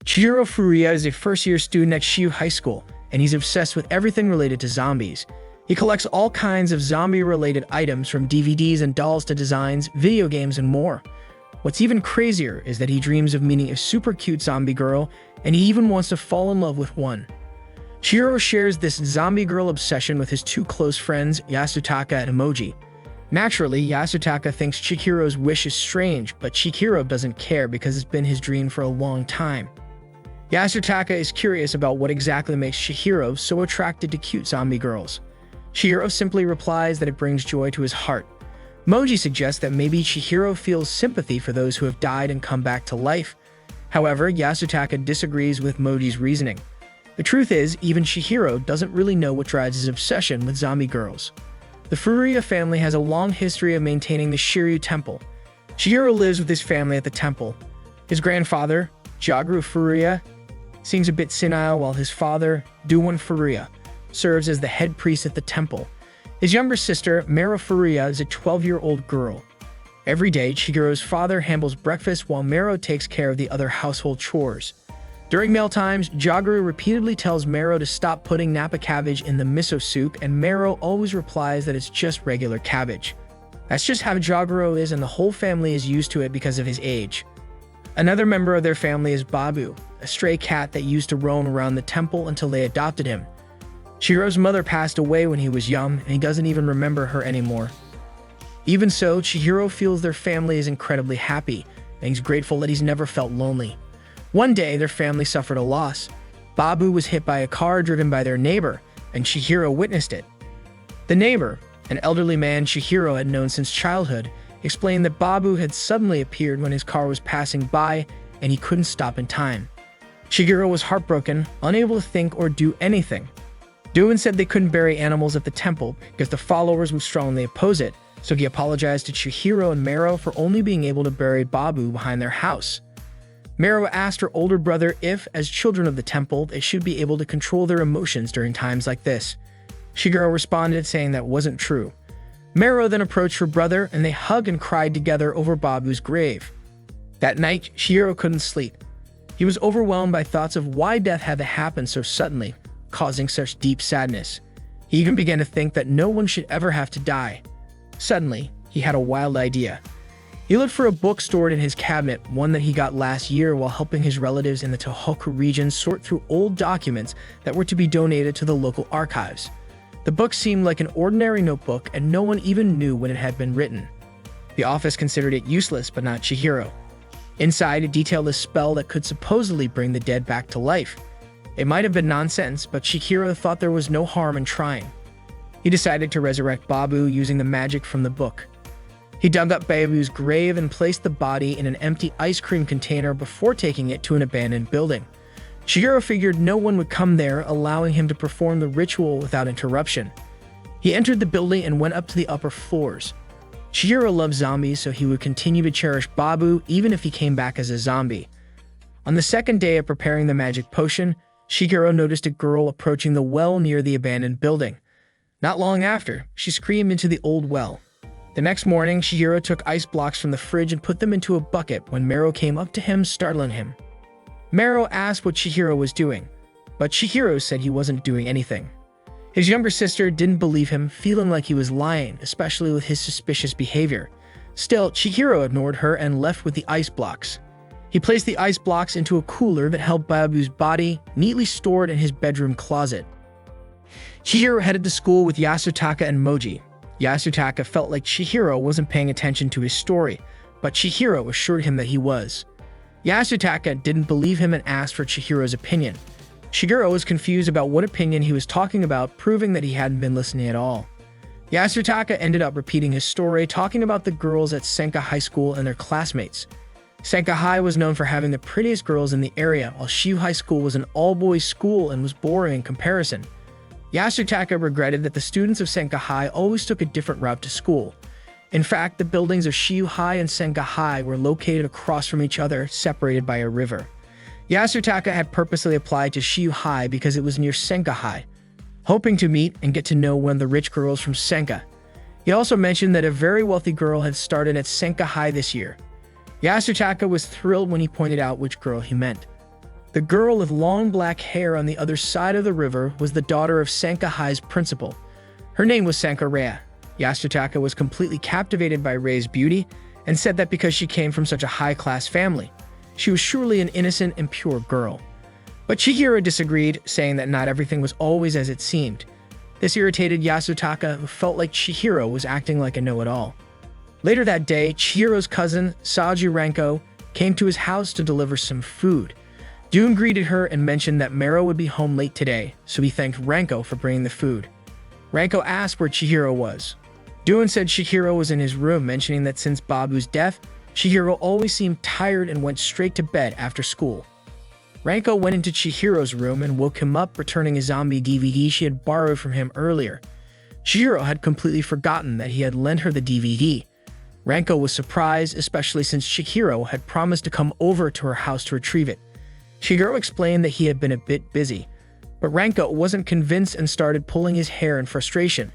Chihiro Furuya is a first-year student at Shiyu High School, and he's obsessed with everything related to zombies. He collects all kinds of zombie-related items from DVDs and dolls to designs, video games, and more. What's even crazier is that he dreams of meeting a super cute zombie girl, and he even wants to fall in love with one. Chihiro shares this zombie girl obsession with his two close friends, Yasutaka and Emoji. Naturally, Yasutaka thinks Chihiro's wish is strange, but Chihiro doesn't care because it's been his dream for a long time. Yasutaka is curious about what exactly makes Chihiro so attracted to cute zombie girls. Chihiro simply replies that it brings joy to his heart. Moji suggests that maybe Chihiro feels sympathy for those who have died and come back to life. However, Yasutaka disagrees with Moji's reasoning. The truth is, even Chihiro doesn't really know what drives his obsession with zombie girls. The Furuya family has a long history of maintaining the Shiryu Temple. Chihiro lives with his family at the temple. His grandfather, Jaguru Furuya, seems a bit senile, while his father, Duwon Furuya, serves as the head priest at the temple. His younger sister, Mero Furuya, is a 12-year-old girl. Every day, Chihiro's father handles breakfast while Mero takes care of the other household chores. During mealtimes, Jaguru repeatedly tells Mero to stop putting Napa cabbage in the miso soup, and Mero always replies that it's just regular cabbage. That's just how Jaguru is, and the whole family is used to it because of his age. Another member of their family is Babu, a stray cat that used to roam around the temple until they adopted him. Chihiro's mother passed away when he was young, and he doesn't even remember her anymore. Even so, Chihiro feels their family is incredibly happy, and he's grateful that he's never felt lonely. One day, their family suffered a loss. Babu was hit by a car driven by their neighbor, and Chihiro witnessed it. The neighbor, an elderly man Chihiro had known since childhood, explained that Babu had suddenly appeared when his car was passing by, and he couldn't stop in time. Chihiro was heartbroken, unable to think or do anything. Duin said they couldn't bury animals at the temple because the followers would strongly oppose it, so he apologized to Chihiro and Mero for only being able to bury Babu behind their house. Mero asked her older brother if, as children of the temple, they should be able to control their emotions during times like this. Chihiro responded saying that wasn't true. Mero then approached her brother, and they hugged and cried together over Babu's grave. That night, Chihiro couldn't sleep. He was overwhelmed by thoughts of why death had to happen so suddenly, causing such deep sadness. He even began to think that no one should ever have to die. Suddenly, he had a wild idea. He looked for a book stored in his cabinet, one that he got last year while helping his relatives in the Tohoku region sort through old documents that were to be donated to the local archives. The book seemed like an ordinary notebook, and no one even knew when it had been written. The office considered it useless, but not Chihiro. Inside, it detailed a spell that could supposedly bring the dead back to life. It might have been nonsense, but Chihiro thought there was no harm in trying. He decided to resurrect Babu using the magic from the book. He dug up Babu's grave and placed the body in an empty ice cream container before taking it to an abandoned building. Chihiro figured no one would come there, allowing him to perform the ritual without interruption. He entered the building and went up to the upper floors. Chihiro loved zombies, so he would continue to cherish Babu even if he came back as a zombie. On the second day of preparing the magic potion, Chihiro noticed a girl approaching the well near the abandoned building. Not long after, she screamed into the old well. The next morning, Chihiro took ice blocks from the fridge and put them into a bucket when Mero came up to him, startling him. Mero asked what Chihiro was doing, but Chihiro said he wasn't doing anything. His younger sister didn't believe him, feeling like he was lying, especially with his suspicious behavior. Still, Chihiro ignored her and left with the ice blocks. He placed the ice blocks into a cooler that held Babu's body, neatly stored in his bedroom closet. Chihiro headed to school with Yasutaka and Moji. Yasutaka felt like Chihiro wasn't paying attention to his story, but Chihiro assured him that he was. Yasutaka didn't believe him and asked for Chihiro's opinion. Chihiro was confused about what opinion he was talking about, proving that he hadn't been listening at all. Yasutaka ended up repeating his story, talking about the girls at Sanka High School and their classmates. Sanka High was known for having the prettiest girls in the area, while Shiyu High School was an all-boys school and was boring in comparison. Yasutaka regretted that the students of Sanka High always took a different route to school. In fact, the buildings of Shiyu High and Sanka High were located across from each other, separated by a river. Yasutaka had purposely applied to Shiyu High because it was near Sanka High, hoping to meet and get to know one of the rich girls from Sanka. He also mentioned that a very wealthy girl had started at Sanka High this year. Yasutaka was thrilled when he pointed out which girl he meant. The girl with long black hair on the other side of the river was the daughter of Sanka High's principal. Her name was Sankarea. Yasutaka was completely captivated by Rei's beauty and said that because she came from such a high-class family, she was surely an innocent and pure girl. But Chihiro disagreed, saying that not everything was always as it seemed. This irritated Yasutaka, who felt like Chihiro was acting like a know-it-all. Later that day, Chihiro's cousin, Saju Ranko, came to his house to deliver some food. Dune greeted her and mentioned that Mero would be home late today, so he thanked Ranko for bringing the food. Ranko asked where Chihiro was. Dune said Chihiro was in his room, mentioning that since Babu's death, Chihiro always seemed tired and went straight to bed after school. Ranko went into Chihiro's room and woke him up, returning a zombie DVD she had borrowed from him earlier. Chihiro had completely forgotten that he had lent her the DVD. Ranko was surprised, especially since Chihiro had promised to come over to her house to retrieve it. Chihiro explained that he had been a bit busy, but Ranko wasn't convinced and started pulling his hair in frustration.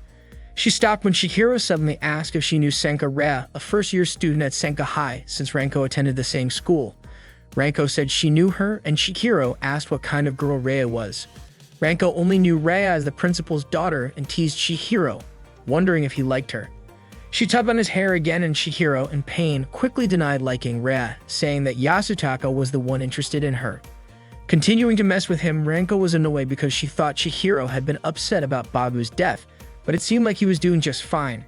She stopped when Chihiro suddenly asked if she knew Sankarea, a first-year student at Sanka High, since Ranko attended the same school. Ranko said she knew her, and Chihiro asked what kind of girl Rhea was. Ranko only knew Rhea as the principal's daughter and teased Chihiro, wondering if he liked her. She tugged on his hair again, and Chihiro, in pain, quickly denied liking Rhea, saying that Yasutaka was the one interested in her. Continuing to mess with him, Ranko was annoyed because she thought Chihiro had been upset about Babu's death, but it seemed like he was doing just fine.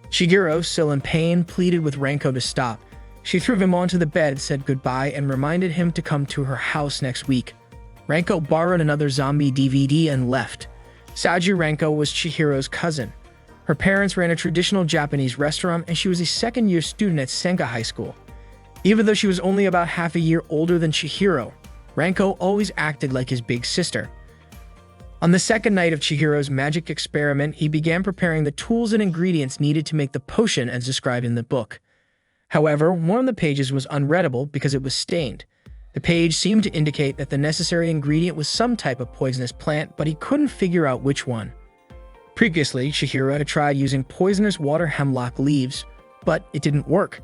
Chihiro, still in pain, pleaded with Ranko to stop. She threw him onto the bed, said goodbye, and reminded him to come to her house next week. Ranko borrowed another zombie DVD and left. Saju Ranko was Chihiro's cousin. Her parents ran a traditional Japanese restaurant, and she was a second-year student at Sanka High School. Even though she was only about half a year older than Chihiro, Ranko always acted like his big sister. On the second night of Chihiro's magic experiment, he began preparing the tools and ingredients needed to make the potion as described in the book. However, one of the pages was unreadable because it was stained. The page seemed to indicate that the necessary ingredient was some type of poisonous plant, but he couldn't figure out which one. Previously, Chihiro had tried using poisonous water hemlock leaves, but it didn't work.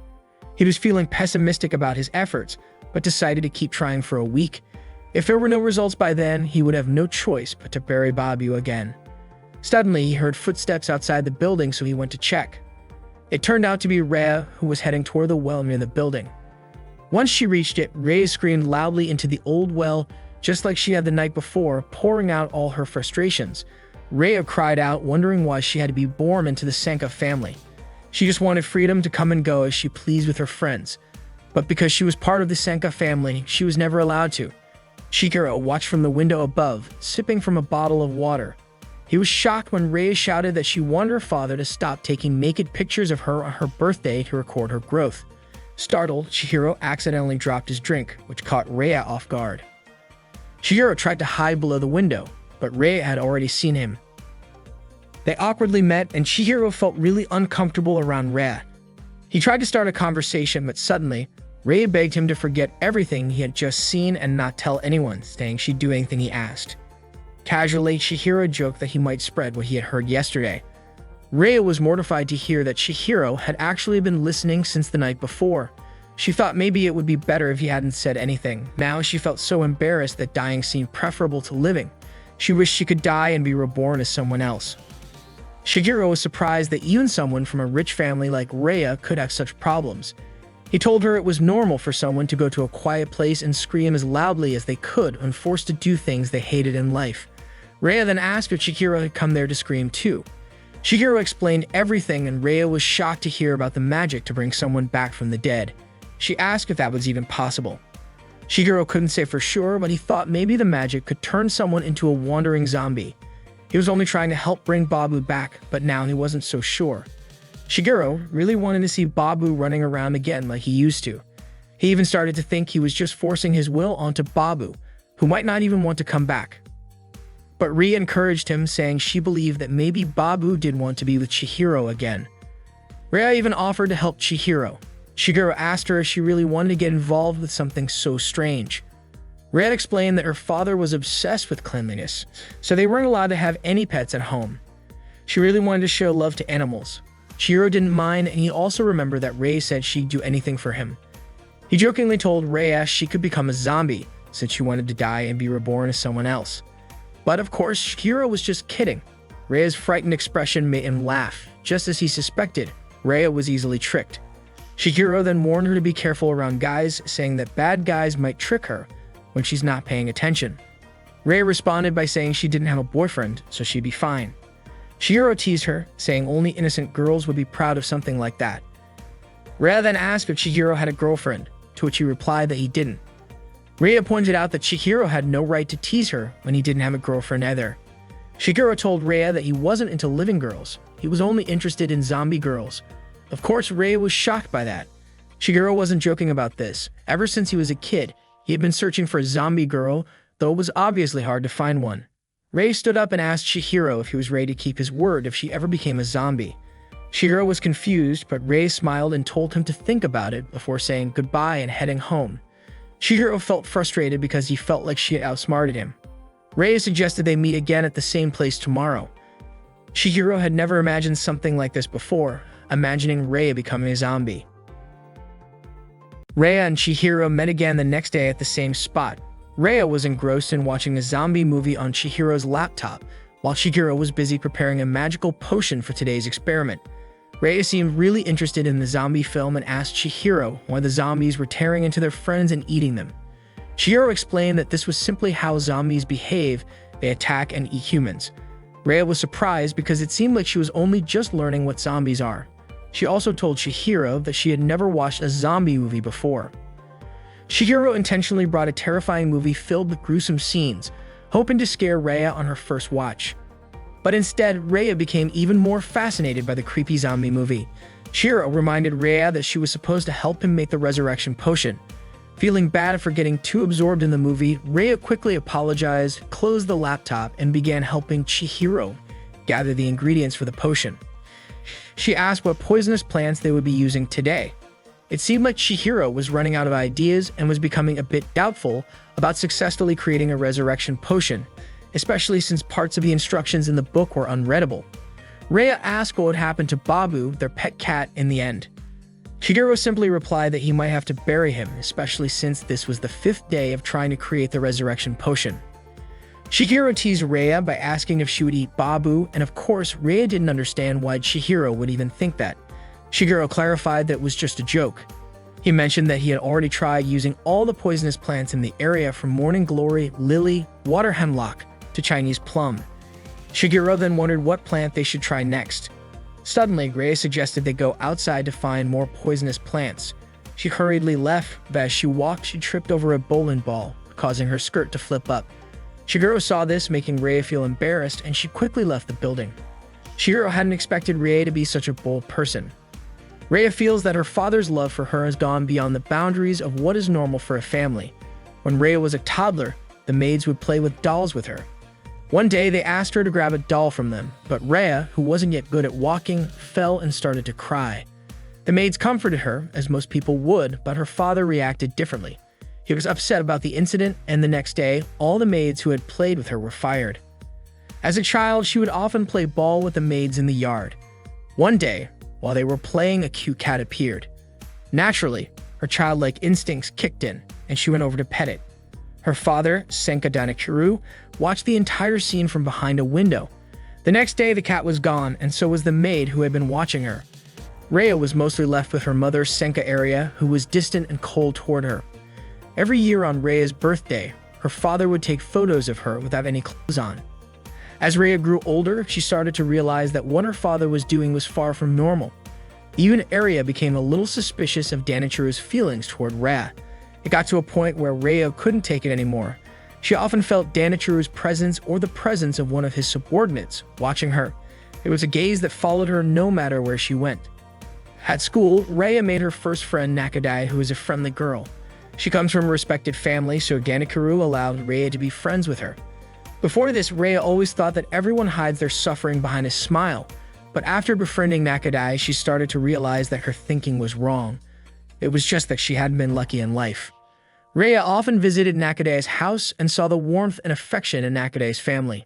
He was feeling pessimistic about his efforts, but decided to keep trying for a week. If there were no results by then, he would have no choice but to bury Babu again. Suddenly, he heard footsteps outside the building, so he went to check. It turned out to be Rhea, who was heading toward the well near the building. Once she reached it, Rhea screamed loudly into the old well, just like she had the night before, pouring out all her frustrations. Rhea cried out, wondering why she had to be born into the Sanka family. She just wanted freedom to come and go as she pleased with her friends. But because she was part of the Sanka family, she was never allowed to. Chihiro watched from the window above, sipping from a bottle of water. He was shocked when Rhea shouted that she wanted her father to stop taking naked pictures of her on her birthday to record her growth. Startled, Chihiro accidentally dropped his drink, which caught Rhea off guard. Chihiro tried to hide below the window, but Rhea had already seen him. They awkwardly met, and Chihiro felt really uncomfortable around Rhea. He tried to start a conversation, but suddenly, Rhea begged him to forget everything he had just seen and not tell anyone, saying she'd do anything he asked. Casually, Chihiro joked that he might spread what he had heard yesterday. Rhea was mortified to hear that Chihiro had actually been listening since the night before. She thought maybe it would be better if he hadn't said anything. Now she felt so embarrassed that dying seemed preferable to living. She wished she could die and be reborn as someone else. Chihiro was surprised that even someone from a rich family like Rhea could have such problems. He told her it was normal for someone to go to a quiet place and scream as loudly as they could when forced to do things they hated in life. Rhea then asked if Chihiro had come there to scream too. Chihiro explained everything, and Rhea was shocked to hear about the magic to bring someone back from the dead. She asked if that was even possible. Chihiro couldn't say for sure, but he thought maybe the magic could turn someone into a wandering zombie. He was only trying to help bring Babu back, but now he wasn't so sure. Chihiro really wanted to see Babu running around again like he used to. He even started to think he was just forcing his will onto Babu, who might not even want to come back. But Rhea encouraged him, saying she believed that maybe Babu did want to be with Chihiro again. Rhea even offered to help Chihiro. Chihiro asked her if she really wanted to get involved with something so strange. Rhea explained that her father was obsessed with cleanliness, so they weren't allowed to have any pets at home. She really wanted to show love to animals. Chihiro didn't mind, and he also remembered that Rhea said she'd do anything for him. He jokingly told Rhea she could become a zombie, since she wanted to die and be reborn as someone else. But of course, Chihiro was just kidding. Reia's frightened expression made him laugh. Just as he suspected, Reia was easily tricked. Chihiro then warned her to be careful around guys, saying that bad guys might trick her when she's not paying attention. Reia responded by saying she didn't have a boyfriend, so she'd be fine. Chihiro teased her, saying only innocent girls would be proud of something like that. Reia then asked if Chihiro had a girlfriend, to which he replied that he didn't. Reia pointed out that Chihiro had no right to tease her when he didn't have a girlfriend either. Chihiro told Reia that he wasn't into living girls, he was only interested in zombie girls. Of course, Reia was shocked by that. Chihiro wasn't joking about this. Ever since he was a kid, he had been searching for a zombie girl, though it was obviously hard to find one. Reia stood up and asked Chihiro if he was ready to keep his word if she ever became a zombie. Chihiro was confused, but Reia smiled and told him to think about it before saying goodbye and heading home. Chihiro felt frustrated because he felt like she had outsmarted him. Reia suggested they meet again at the same place tomorrow. Chihiro had never imagined something like this before, imagining Reia becoming a zombie. Reia and Chihiro met again the next day at the same spot. Reia was engrossed in watching a zombie movie on Chihiro's laptop, while Chihiro was busy preparing a magical potion for today's experiment. Reia seemed really interested in the zombie film and asked Chihiro why the zombies were tearing into their friends and eating them. Chihiro explained that this was simply how zombies behave, they attack and eat humans. Reia was surprised because it seemed like she was only just learning what zombies are. She also told Chihiro that she had never watched a zombie movie before. Chihiro intentionally brought a terrifying movie filled with gruesome scenes, hoping to scare Reia on her first watch. But instead, Reia became even more fascinated by the creepy zombie movie. Chihiro reminded Reia that she was supposed to help him make the resurrection potion. Feeling bad for getting too absorbed in the movie, Reia quickly apologized, closed the laptop, and began helping Chihiro gather the ingredients for the potion. She asked what poisonous plants they would be using today. It seemed like Chihiro was running out of ideas and was becoming a bit doubtful about successfully creating a resurrection potion, especially since parts of the instructions in the book were unreadable. Reia asked what would happen to Babu, their pet cat, in the end. Chihiro simply replied that he might have to bury him, especially since this was the 5th day of trying to create the resurrection potion. Chihiro teased Reia by asking if she would eat Babu, and of course, Reia didn't understand why Chihiro would even think that. Chihiro clarified that it was just a joke. He mentioned that he had already tried using all the poisonous plants in the area from morning glory, lily, water hemlock, to Chinese plum. Chihiro then wondered what plant they should try next. Suddenly, Reia suggested they go outside to find more poisonous plants. She hurriedly left, but as she walked, she tripped over a bowling ball, causing her skirt to flip up. Chihiro saw this, making Reia feel embarrassed, and she quickly left the building. Chihiro hadn't expected Reia to be such a bold person. Reia feels that her father's love for her has gone beyond the boundaries of what is normal for a family. When Reia was a toddler, the maids would play with dolls with her. One day, they asked her to grab a doll from them, but Reia, who wasn't yet good at walking, fell and started to cry. The maids comforted her, as most people would, but her father reacted differently. He was upset about the incident, and the next day, all the maids who had played with her were fired. As a child, she would often play ball with the maids in the yard. One day, while they were playing, a cute cat appeared. Naturally, her childlike instincts kicked in, and she went over to pet it. Her father, Sanka, watched the entire scene from behind a window. The next day, the cat was gone, and so was the maid who had been watching her. Reia was mostly left with her mother, Sankarea, who was distant and cold toward her. Every year on Reia's birthday, her father would take photos of her without any clothes on. As Reia grew older, she started to realize that what her father was doing was far from normal. Even Reia became a little suspicious of Danichiru's feelings toward Reia. It got to a point where Reia couldn't take it anymore. She often felt Danichiru's presence or the presence of one of his subordinates watching her. It was a gaze that followed her no matter where she went. At school, Reia made her first friend Nakadai, who is a friendly girl. She comes from a respected family, so Danichiru allowed Reia to be friends with her. Before this, Reia always thought that everyone hides their suffering behind a smile, but after befriending Nakadai, she started to realize that her thinking was wrong. It was just that she hadn't been lucky in life. Reia often visited Nakadai's house and saw the warmth and affection in Nakadai's family.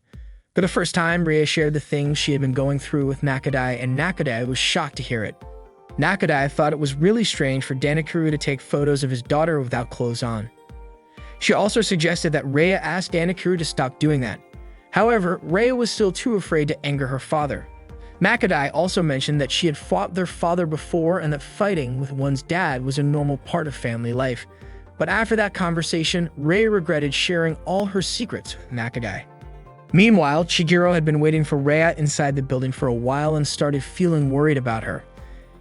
For the first time, Reia shared the things she had been going through with Nakadai, and Nakadai was shocked to hear it. Nakadai thought it was really strange for Danichiru to take photos of his daughter without clothes on. She also suggested that Rhea ask Danakuru to stop doing that. However, Rhea was still too afraid to anger her father. Makadai also mentioned that she had fought their father before and that fighting with one's dad was a normal part of family life. But after that conversation, Rhea regretted sharing all her secrets with Makadai. Meanwhile, Chihiro had been waiting for Rhea inside the building for a while and started feeling worried about her.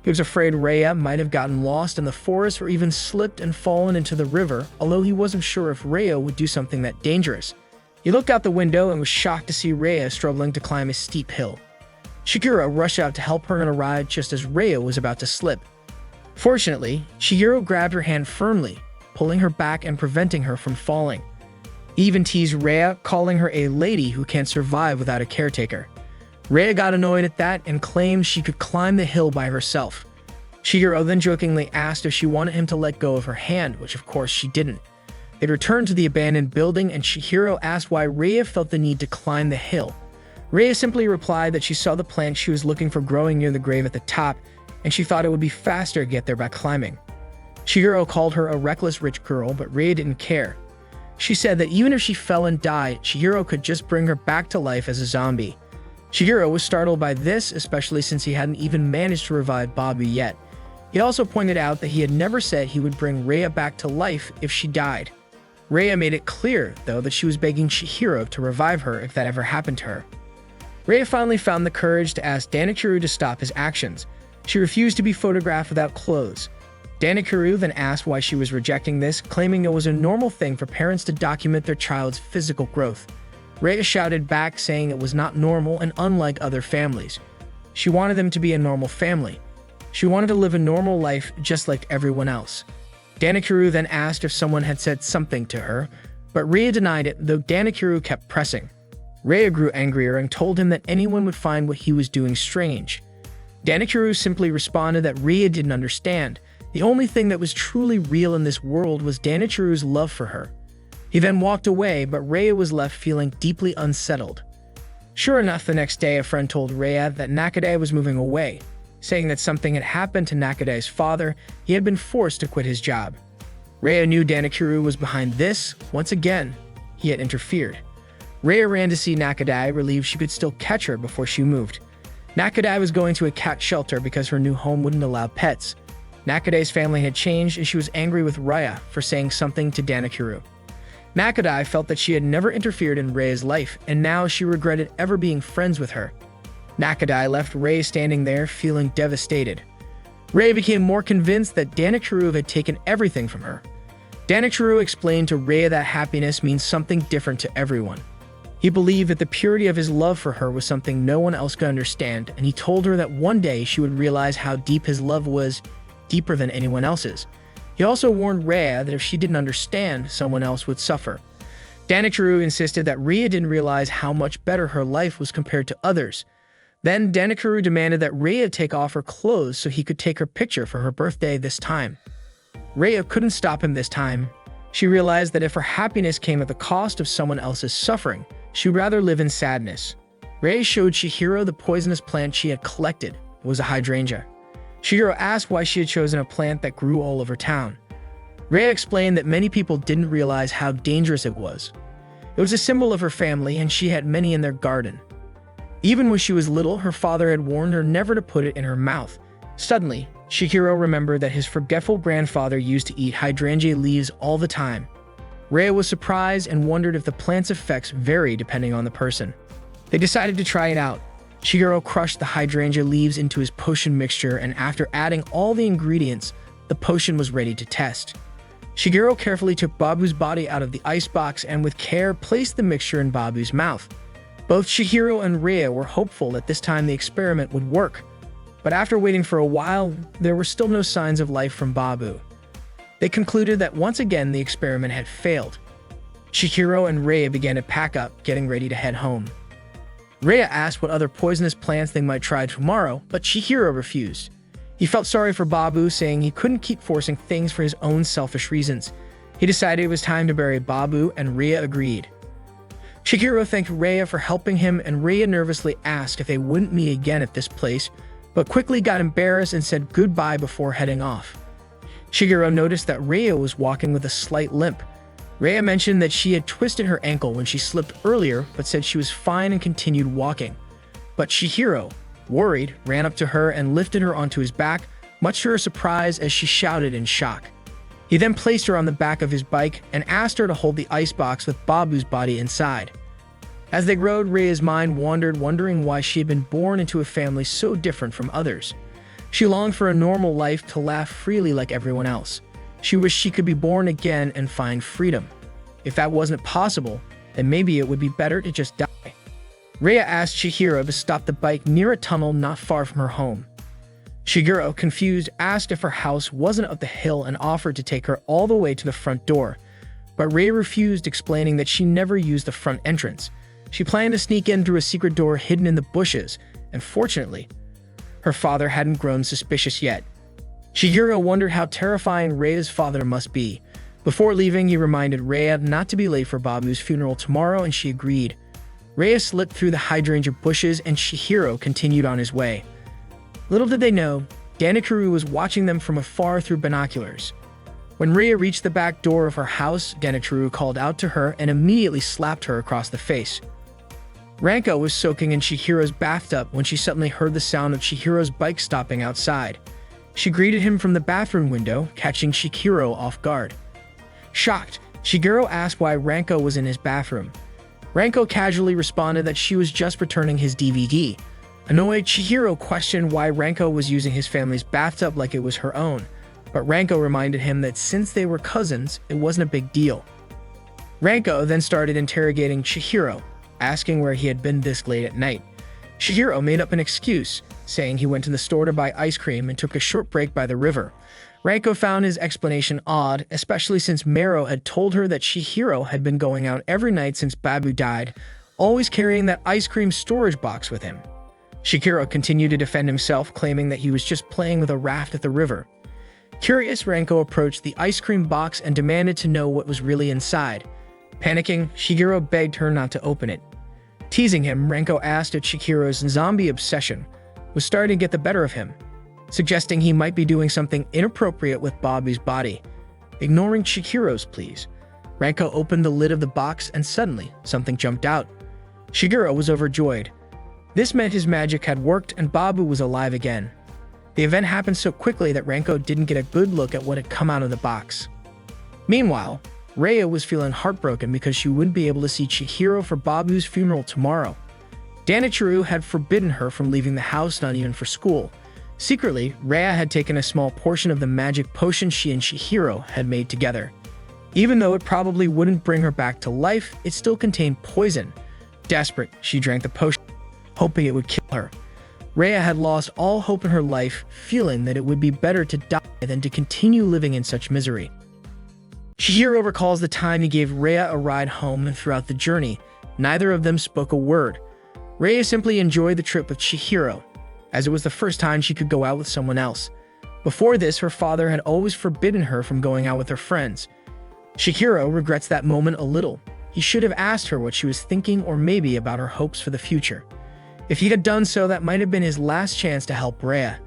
He was afraid Rhea might have gotten lost in the forest or even slipped and fallen into the river, although he wasn't sure if Rhea would do something that dangerous. He looked out the window and was shocked to see Rhea struggling to climb a steep hill. Chihiro rushed out to help her and arrived just as Rhea was about to slip. Fortunately, Chihiro grabbed her hand firmly, pulling her back and preventing her from falling. He even teased Rhea, calling her a lady who can't survive without a caretaker. Rhea got annoyed at that and claimed she could climb the hill by herself. Chihiro then jokingly asked if she wanted him to let go of her hand, which of course she didn't. They returned to the abandoned building and Chihiro asked why Rhea felt the need to climb the hill. Rhea simply replied that she saw the plant she was looking for growing near the grave at the top, and she thought it would be faster to get there by climbing. Chihiro called her a reckless rich girl, but Rhea didn't care. She said that even if she fell and died, Chihiro could just bring her back to life as a zombie. Chihiro was startled by this, especially since he hadn't even managed to revive Babu yet. He also pointed out that he had never said he would bring Rhea back to life if she died. Rhea made it clear, though, that she was begging Chihiro to revive her if that ever happened to her. Rhea finally found the courage to ask Danakuru to stop his actions. She refused to be photographed without clothes. Danakuru then asked why she was rejecting this, claiming it was a normal thing for parents to document their child's physical growth. Rhea shouted back, saying it was not normal and unlike other families. She wanted them to be a normal family. She wanted to live a normal life just like everyone else. Danakuru then asked if someone had said something to her, but Rhea denied it, though Danakuru kept pressing. Rhea grew angrier and told him that anyone would find what he was doing strange. Danakuru simply responded that Rhea didn't understand. The only thing that was truly real in this world was Danakuru's love for her. He then walked away, but Rhea was left feeling deeply unsettled. Sure enough, the next day a friend told Rhea that Nakadai was moving away, saying that something had happened to Nakadai's father. He had been forced to quit his job. Rhea knew Danakuru was behind this. Once again, he had interfered. Rhea ran to see Nakadai, relieved she could still catch her before she moved. Nakadai was going to a cat shelter because her new home wouldn't allow pets. Nakadai's family had changed and she was angry with Rhea for saying something to Danakuru. Nakadai felt that she had never interfered in Rhea's life, and now she regretted ever being friends with her. Nakadai left Rhea standing there, feeling devastated. Rhea became more convinced that Danakuru had taken everything from her. Danakuru explained to Rhea that happiness means something different to everyone. He believed that the purity of his love for her was something no one else could understand, and he told her that one day she would realize how deep his love was, deeper than anyone else's. He also warned Rhea that if she didn't understand, someone else would suffer. Danakuru insisted that Rhea didn't realize how much better her life was compared to others. Then Danakuru demanded that Rhea take off her clothes so he could take her picture for her birthday this time. Rhea couldn't stop him this time. She realized that if her happiness came at the cost of someone else's suffering, she would rather live in sadness. Rhea showed Chihiro the poisonous plant she had collected. It was a hydrangea. Chihiro asked why she had chosen a plant that grew all over town. Rhea explained that many people didn't realize how dangerous it was. It was a symbol of her family and she had many in their garden. Even when she was little, her father had warned her never to put it in her mouth. Suddenly, Chihiro remembered that his forgetful grandfather used to eat hydrangea leaves all the time. Rhea was surprised and wondered if the plant's effects vary depending on the person. They decided to try it out. Chihiro crushed the hydrangea leaves into his potion mixture, and after adding all the ingredients, the potion was ready to test. Chihiro carefully took Babu's body out of the icebox and with care placed the mixture in Babu's mouth. Both Chihiro and Rhea were hopeful that this time the experiment would work, but after waiting for a while, there were still no signs of life from Babu. They concluded that once again the experiment had failed. Chihiro and Rhea began to pack up, getting ready to head home. Rhea asked what other poisonous plants they might try tomorrow, but Chihiro refused. He felt sorry for Babu, saying he couldn't keep forcing things for his own selfish reasons. He decided it was time to bury Babu, and Rhea agreed. Chihiro thanked Rhea for helping him, and Rhea nervously asked if they wouldn't meet again at this place, but quickly got embarrassed and said goodbye before heading off. Chihiro noticed that Rhea was walking with a slight limp. Rhea mentioned that she had twisted her ankle when she slipped earlier, but said she was fine and continued walking. But Chihiro, worried, ran up to her and lifted her onto his back, much to her surprise as she shouted in shock. He then placed her on the back of his bike and asked her to hold the icebox with Babu's body inside. As they rode, Rhea's mind wandered, wondering why she had been born into a family so different from others. She longed for a normal life, to laugh freely like everyone else. She wished she could be born again and find freedom. If that wasn't possible, then maybe it would be better to just die. Rhea asked Chihiro to stop the bike near a tunnel not far from her home. Chihiro, confused, asked if her house wasn't up the hill and offered to take her all the way to the front door. But Rhea refused, explaining that she never used the front entrance. She planned to sneak in through a secret door hidden in the bushes, and fortunately, her father hadn't grown suspicious yet. Chihiro wondered how terrifying Rhea's father must be. Before leaving, he reminded Rhea not to be late for Babu's funeral tomorrow, and she agreed. Rhea slipped through the hydrangea bushes and Chihiro continued on his way. Little did they know, Danikaru was watching them from afar through binoculars. When Rhea reached the back door of her house, Danikaru called out to her and immediately slapped her across the face. Ranko was soaking in Chihiro's bathtub when she suddenly heard the sound of Chihiro's bike stopping outside. She greeted him from the bathroom window, catching Chihiro off guard. Shocked, Chihiro asked why Ranko was in his bathroom. Ranko casually responded that she was just returning his DVD. Annoyed, Chihiro questioned why Ranko was using his family's bathtub like it was her own, but Ranko reminded him that since they were cousins, it wasn't a big deal. Ranko then started interrogating Chihiro, asking where he had been this late at night. Chihiro made up an excuse, saying he went to the store to buy ice cream and took a short break by the river. Ranko found his explanation odd, especially since Mero had told her that Chihiro had been going out every night since Babu died, always carrying that ice cream storage box with him. Chihiro continued to defend himself, claiming that he was just playing with a raft at the river. Curious, Ranko approached the ice cream box and demanded to know what was really inside. Panicking, Chihiro begged her not to open it. Teasing him, Ranko asked if Chihiro's zombie obsession was starting to get the better of him, suggesting he might be doing something inappropriate with Babu's body. Ignoring Chihiro's pleas, Ranko opened the lid of the box and suddenly, something jumped out. Chihiro was overjoyed. This meant his magic had worked and Babu was alive again. The event happened so quickly that Ranko didn't get a good look at what had come out of the box. Meanwhile, Rhea was feeling heartbroken because she wouldn't be able to see Chihiro for Babu's funeral tomorrow. Danichiro had forbidden her from leaving the house, not even for school. Secretly, Rhea had taken a small portion of the magic potion she and Chihiro had made together. Even though it probably wouldn't bring her back to life, it still contained poison. Desperate, she drank the potion, hoping it would kill her. Rhea had lost all hope in her life, feeling that it would be better to die than to continue living in such misery. Chihiro recalls the time he gave Rhea a ride home, and throughout the journey, neither of them spoke a word. Rhea simply enjoyed the trip with Chihiro, as it was the first time she could go out with someone else. Before this, her father had always forbidden her from going out with her friends. Chihiro regrets that moment a little. He should have asked her what she was thinking, or maybe about her hopes for the future. If he had done so, that might have been his last chance to help Rhea.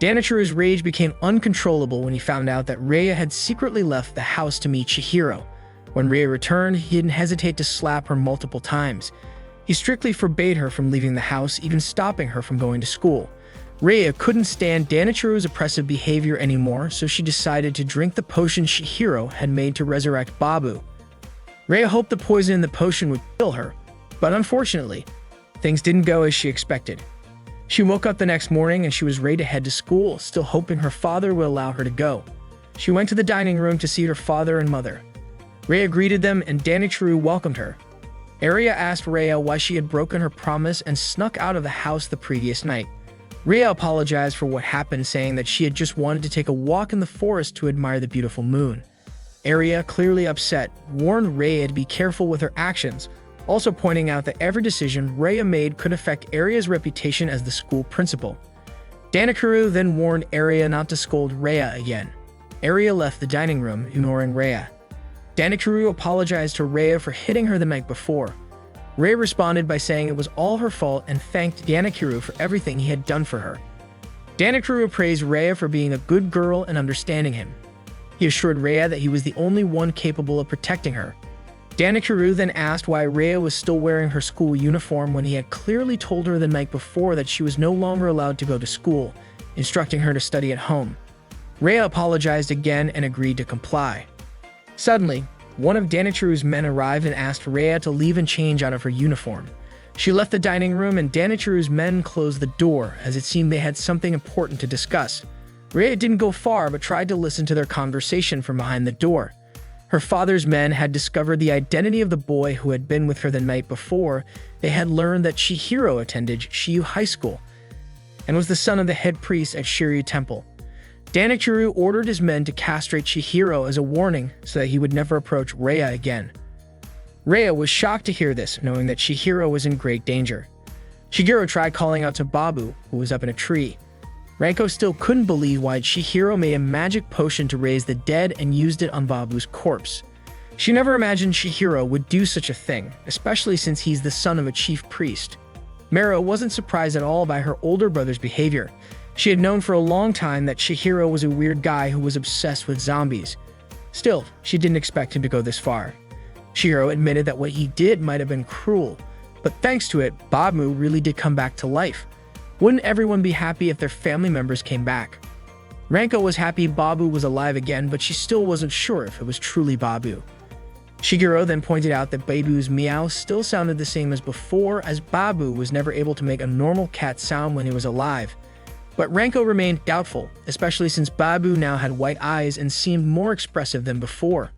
Danichiro's rage became uncontrollable when he found out that Rhea had secretly left the house to meet Chihiro. When Rhea returned, he didn't hesitate to slap her multiple times. He strictly forbade her from leaving the house, even stopping her from going to school. Rhea couldn't stand Danichiro's oppressive behavior anymore, so she decided to drink the potion Chihiro had made to resurrect Babu. Rhea hoped the poison in the potion would kill her, but unfortunately, things didn't go as she expected. She woke up the next morning and she was ready to head to school, still hoping her father would allow her to go. She went to the dining room to see her father and mother. Rhea greeted them and Danichiro welcomed her. Arya asked Rhea why she had broken her promise and snuck out of the house the previous night. Rhea apologized for what happened, saying that she had just wanted to take a walk in the forest to admire the beautiful moon. Arya, clearly upset, warned Rhea to be careful with her actions, also pointing out that every decision Rhea made could affect Arya's reputation as the school principal. Danichiro then warned Arya not to scold Rhea again. Arya left the dining room, ignoring Rhea. Danichiro apologized to Rhea for hitting her the night before. Rhea responded by saying it was all her fault and thanked Danichiro for everything he had done for her. Danichiro praised Rhea for being a good girl and understanding him. He assured Rhea that he was the only one capable of protecting her. Danikuru then asked why Rhea was still wearing her school uniform when he had clearly told her the night before that she was no longer allowed to go to school, instructing her to study at home. Rhea apologized again and agreed to comply. Suddenly, one of Danikuru's men arrived and asked Rhea to leave and change out of her uniform. She left the dining room and Danikuru's men closed the door, as it seemed they had something important to discuss. Rhea didn't go far but tried to listen to their conversation from behind the door. Her father's men had discovered the identity of the boy who had been with her the night before. They had learned that Chihiro attended Shiyu High School and was the son of the head priest at Shiryu Temple. Danikuru ordered his men to castrate Chihiro as a warning so that he would never approach Rhea again. Rhea was shocked to hear this, knowing that Chihiro was in great danger. Shigeru tried calling out to Babu, who was up in a tree. Ranko still couldn't believe why Chihiro made a magic potion to raise the dead and used it on Babu's corpse. She never imagined Chihiro would do such a thing, especially since he's the son of a chief priest. Mero wasn't surprised at all by her older brother's behavior. She had known for a long time that Chihiro was a weird guy who was obsessed with zombies. Still, she didn't expect him to go this far. Chihiro admitted that what he did might have been cruel, but thanks to it, Babu really did come back to life. Wouldn't everyone be happy if their family members came back? Ranko was happy Babu was alive again, but she still wasn't sure if it was truly Babu. Shigeru then pointed out that Babu's meow still sounded the same as before, as Babu was never able to make a normal cat sound when he was alive. But Ranko remained doubtful, especially since Babu now had white eyes and seemed more expressive than before.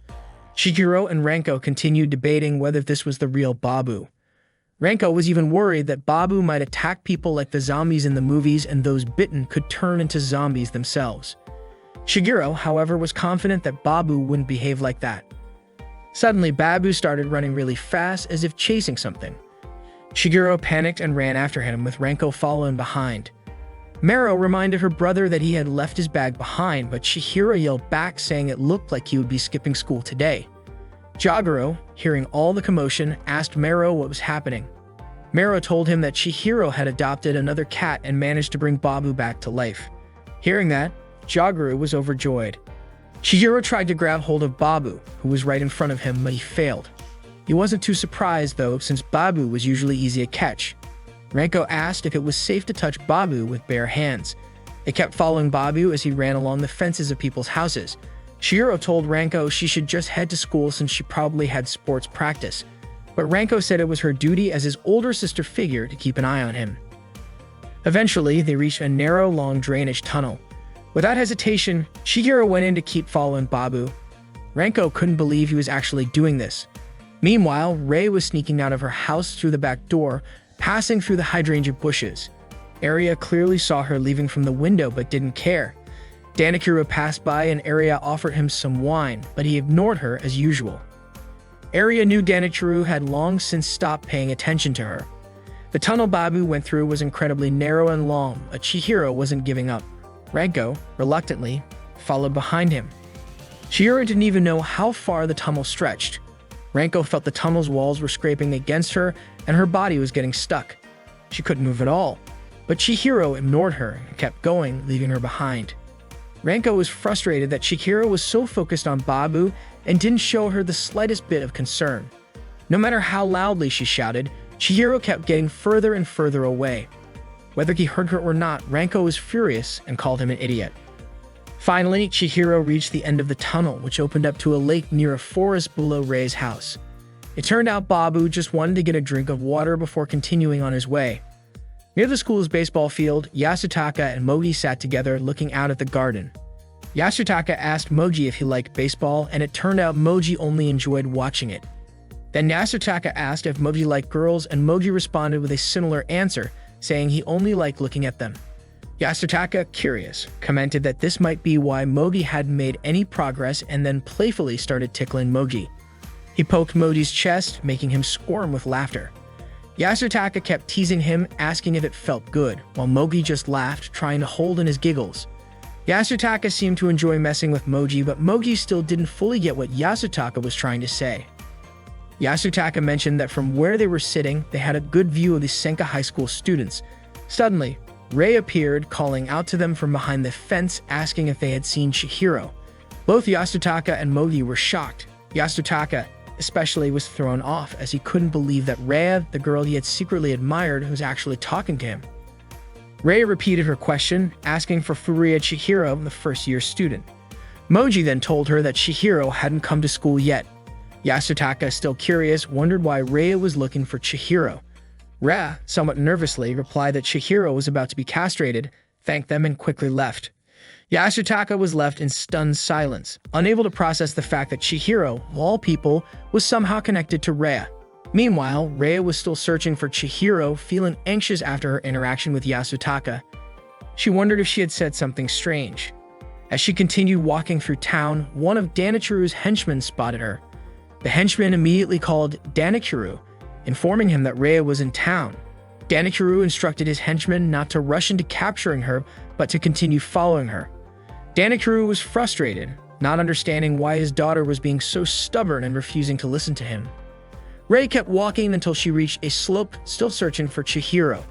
Shigeru and Ranko continued debating whether this was the real Babu. Ranko was even worried that Babu might attack people like the zombies in the movies and those bitten could turn into zombies themselves. Shigeru, however, was confident that Babu wouldn't behave like that. Suddenly, Babu started running really fast as if chasing something. Shigeru panicked and ran after him, with Ranko following behind. Mero reminded her brother that he had left his bag behind, but Chihiro yelled back saying it looked like he would be skipping school today. Jagoro, hearing all the commotion, asked Mero what was happening. Mero told him that Chihiro had adopted another cat and managed to bring Babu back to life. Hearing that, Jagoro was overjoyed. Chihiro tried to grab hold of Babu, who was right in front of him, but he failed. He wasn't too surprised, though, since Babu was usually easy to catch. Ranko asked if it was safe to touch Babu with bare hands. They kept following Babu as he ran along the fences of people's houses. Chihiro told Ranko she should just head to school since she probably had sports practice, but Ranko said it was her duty as his older sister figure to keep an eye on him. Eventually, they reached a narrow, long drainage tunnel. Without hesitation, Chihiro went in to keep following Babu. Ranko couldn't believe he was actually doing this. Meanwhile, Rei was sneaking out of her house through the back door, passing through the hydrangea bushes. Arya clearly saw her leaving from the window but didn't care. Danikuru passed by and Arya offered him some wine, but he ignored her as usual. Arya knew Danikuru had long since stopped paying attention to her. The tunnel Babu went through was incredibly narrow and long, but Chihiro wasn't giving up. Ranko, reluctantly, followed behind him. Chihiro didn't even know how far the tunnel stretched. Ranko felt the tunnel's walls were scraping against her and her body was getting stuck. She couldn't move at all, but Chihiro ignored her and kept going, leaving her behind. Ranko was frustrated that Chihiro was so focused on Babu and didn't show her the slightest bit of concern. No matter how loudly she shouted, Chihiro kept getting further and further away. Whether he heard her or not, Ranko was furious and called him an idiot. Finally, Chihiro reached the end of the tunnel, which opened up to a lake near a forest below Rei's house. It turned out Babu just wanted to get a drink of water before continuing on his way. Near the school's baseball field, Yasutaka and Moji sat together looking out at the garden. Yasutaka asked Moji if he liked baseball, and it turned out Moji only enjoyed watching it. Then Yasutaka asked if Moji liked girls, and Moji responded with a similar answer, saying he only liked looking at them. Yasutaka, curious, commented that this might be why Moji hadn't made any progress and then playfully started tickling Moji. He poked Moji's chest, making him squirm with laughter. Yasutaka kept teasing him, asking if it felt good, while Moji just laughed, trying to hold in his giggles. Yasutaka seemed to enjoy messing with Moji, but Moji still didn't fully get what Yasutaka was trying to say. Yasutaka mentioned that from where they were sitting, they had a good view of the Sanka High School students. Suddenly, Rei appeared, calling out to them from behind the fence, asking if they had seen Chihiro. Both Yasutaka and Mogi were shocked. Yasutaka especially was thrown off as he couldn't believe that Rhea, the girl he had secretly admired, was actually talking to him. Rhea repeated her question, asking for Furuya Chihiro, the first-year student. Moji then told her that Chihiro hadn't come to school yet. Yasutaka, still curious, wondered why Rhea was looking for Chihiro. Rhea, somewhat nervously, replied that Chihiro was about to be castrated, thanked them, and quickly left. Yasutaka was left in stunned silence, unable to process the fact that Chihiro, of all people, was somehow connected to Rhea. Meanwhile, Rhea was still searching for Chihiro, feeling anxious after her interaction with Yasutaka. She wondered if she had said something strange. As she continued walking through town, one of Danichiru's henchmen spotted her. The henchman immediately called Danichiru, informing him that Rhea was in town. Danichiru instructed his henchmen not to rush into capturing her, but to continue following her. Danichiru was frustrated, not understanding why his daughter was being so stubborn and refusing to listen to him. Rhea kept walking until she reached a slope, still searching for Chihiro.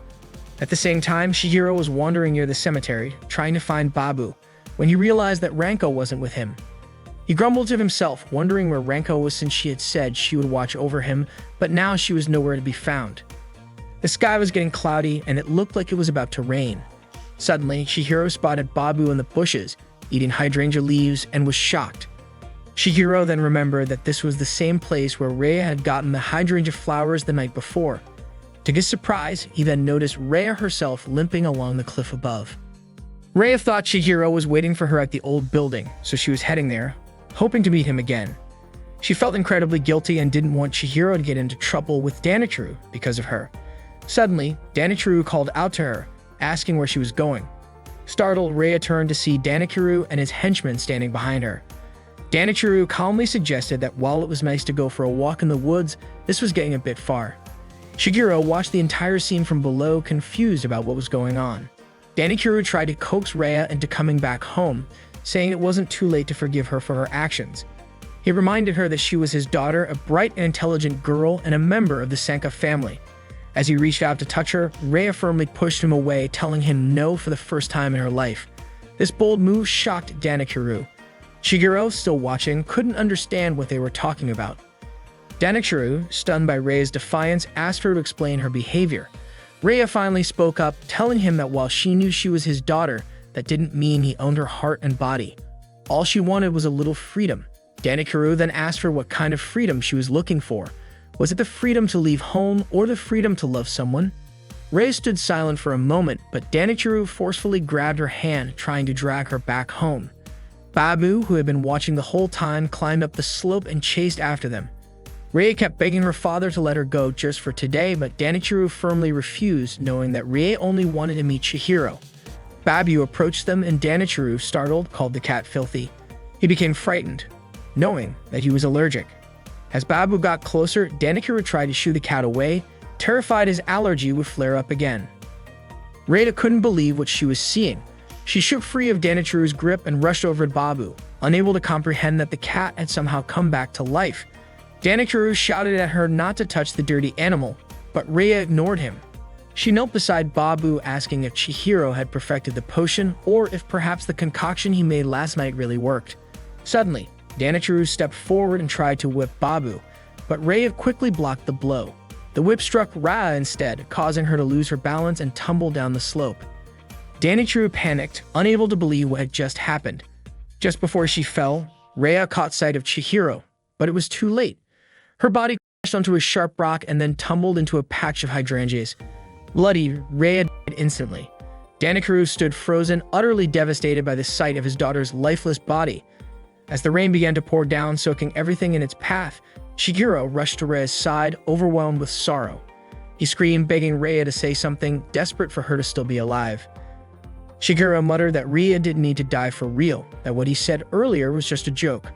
At the same time, Chihiro was wandering near the cemetery, trying to find Babu, when he realized that Ranko wasn't with him. He grumbled to himself, wondering where Ranko was since she had said she would watch over him, but now she was nowhere to be found. The sky was getting cloudy, and it looked like it was about to rain. Suddenly, Chihiro spotted Babu in the bushes, eating hydrangea leaves, and was shocked. Chihiro then remembered that this was the same place where Rhea had gotten the hydrangea flowers the night before. To his surprise, he then noticed Rhea herself limping along the cliff above. Rhea thought Chihiro was waiting for her at the old building, so she was heading there, hoping to meet him again. She felt incredibly guilty and didn't want Chihiro to get into trouble with Danichiru because of her. Suddenly, Danichiru called out to her, asking where she was going. Startled, Rhea turned to see Danichiru and his henchmen standing behind her. Danichiru calmly suggested that while it was nice to go for a walk in the woods, this was getting a bit far. Chihiro watched the entire scene from below, confused about what was going on. Danichiru tried to coax Rhea into coming back home, saying it wasn't too late to forgive her for her actions. He reminded her that she was his daughter, a bright and intelligent girl, and a member of the Sanka family. As he reached out to touch her, Rhea firmly pushed him away, telling him no for the first time in her life. This bold move shocked Danichiru. Chihiro, still watching, couldn't understand what they were talking about. Danichiru, stunned by Rhea's defiance, asked her to explain her behavior. Rhea finally spoke up, telling him that while she knew she was his daughter, that didn't mean he owned her heart and body. All she wanted was a little freedom. Danichiru then asked her what kind of freedom she was looking for. Was it the freedom to leave home or the freedom to love someone? Rhea stood silent for a moment, but Danichiru forcefully grabbed her hand, trying to drag her back home. Babu, who had been watching the whole time, climbed up the slope and chased after them. Rhea kept begging her father to let her go just for today, but Danichiru firmly refused, knowing that Rhea only wanted to meet Chihiro. Babu approached them, and Danichiru, startled, called the cat filthy. He became frightened, knowing that he was allergic. As Babu got closer, Danichiru tried to shoo the cat away, terrified his allergy would flare up again. Rhea couldn't believe what she was seeing. She shook free of Danichiru's grip and rushed over to Babu, unable to comprehend that the cat had somehow come back to life. Danichiru shouted at her not to touch the dirty animal, but Rhea ignored him. She knelt beside Babu, asking if Chihiro had perfected the potion or if perhaps the concoction he made last night really worked. Suddenly, Danichiru stepped forward and tried to whip Babu, but Rhea quickly blocked the blow. The whip struck Rhea instead, causing her to lose her balance and tumble down the slope. Danichiru panicked, unable to believe what had just happened. Just before she fell, Rhea caught sight of Chihiro, but it was too late. Her body crashed onto a sharp rock and then tumbled into a patch of hydrangeas. Bloody, Rhea died instantly. Danichiru stood frozen, utterly devastated by the sight of his daughter's lifeless body. As the rain began to pour down, soaking everything in its path, Chihiro rushed to Rhea's side, overwhelmed with sorrow. He screamed, begging Rhea to say something, desperate for her to still be alive. Chihiro muttered that Rhea didn't need to die for real, that what he said earlier was just a joke.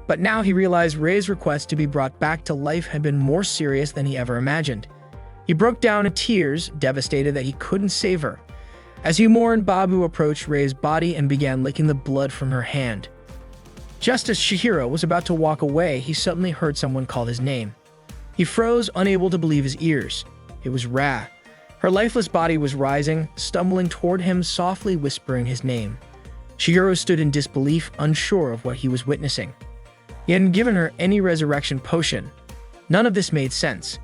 But now he realized Rhea's request to be brought back to life had been more serious than he ever imagined. He broke down in tears, devastated that he couldn't save her. As he mourned, Babu approached Rhea's body and began licking the blood from her hand. Just as Chihiro was about to walk away, he suddenly heard someone call his name. He froze, unable to believe his ears. It was Rhea. Her lifeless body was rising, stumbling toward him, softly whispering his name. Chihiro stood in disbelief, unsure of what he was witnessing. He hadn't given her any resurrection potion. None of this made sense.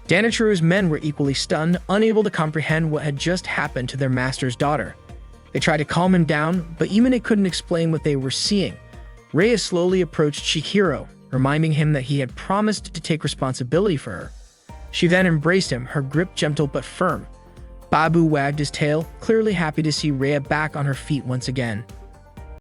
Danichiro's men were equally stunned, unable to comprehend what had just happened to their master's daughter. They tried to calm him down, but Imane couldn't explain what they were seeing. Rhea slowly approached Chihiro, reminding him that he had promised to take responsibility for her. She then embraced him, her grip gentle but firm. Babu wagged his tail, clearly happy to see Rhea back on her feet once again.